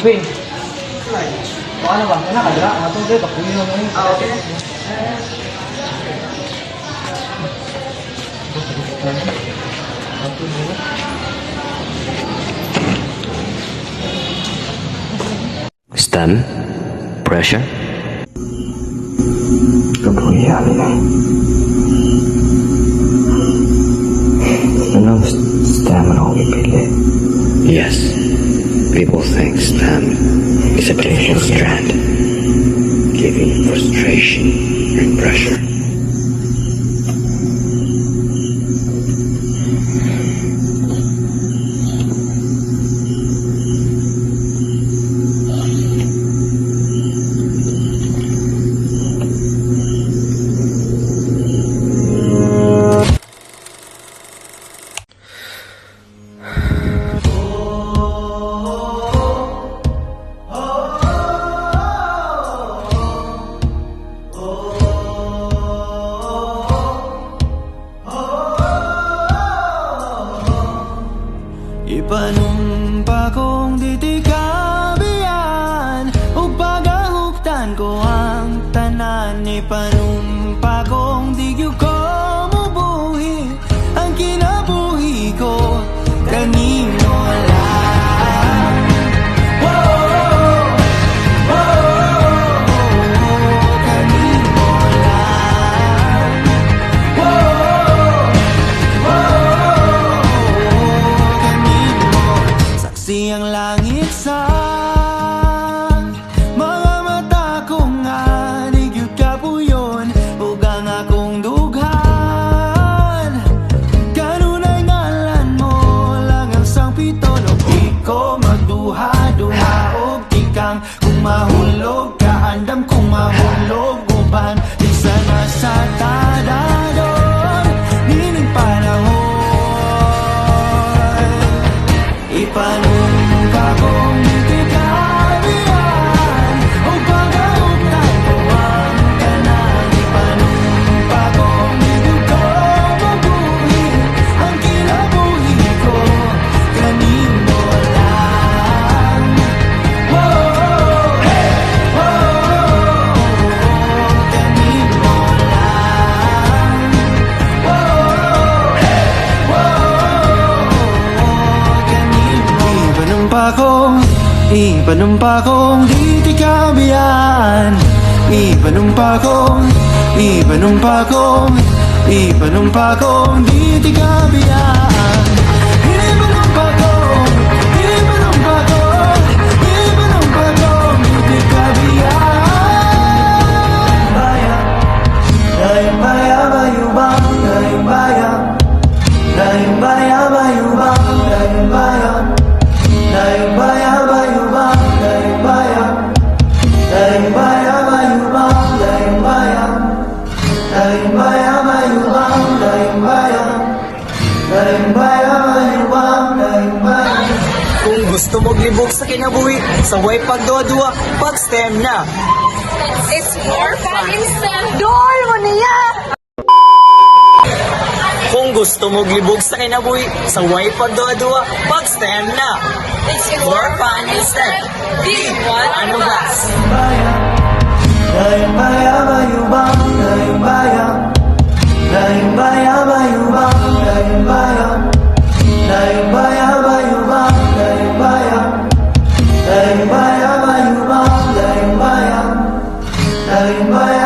Wait. Ano ba? Ano ka dira? Atong dito pakuyo mo ni. Okay. Stun, pressure. Kebuyan na. Anong stamina ko ipili? Yes. People think stun is a dangerous strand, giving frustration and pressure. Ipanumpa kong ditikabian ug pagahuktan ko ang tanan. Ipanumpa kong di gyud ko mubuhi ang kinabuhi ko kanimo lang. Whoa, whoa, kanimo lang. Whoa, saksi ang langit sa mga mata ko nga di gyud kapuyon ug ang akong dughan kanunay ngalan mo lang ang sangpito. No di ko magduha-duha og tikang kung mahulog ka andam kung mahulog uban di sana sa tadador nining panahon. Ipanumpa kong ditikabian ug pagahuktan ko ang tanan. Ipanumpa kong di gyud ko mabuhi ang kinabuhi ko kanimo lang. Whoa, kanimo lang. Ipanumpa kong ditikabian. Ipanumpa kong ditikabian. Ipanumpa kong ditikabian. Dayang bayang mayubang, dayang bayang. Dayang bayang mayubang, dayang bayang. Dayang bayang mayubang, dayang bayang. Dayang bayang mayubang, dayang bayang. Dayang bayang mayubang, dayang bayang. Dayang bayang mayubang, dayang bayang. Kung gusto mo libog sa kinabuhi, sa way pagdua-dua, pag-STEM na. It's more fun instant. Dol mo niya! Kung gusto mo libog sa kinabuhi, sa way pagdua-dua, pag-STEM na. It's More fun instead. D1 Ano ba? Dayang bayang mayubang, dayang bayang. Dayang bayang mayubang, dayang bayang. Dayang bayang mayubang, dayang bayang. Dayang bayang mayubang, dayang bayang. Dayang bayang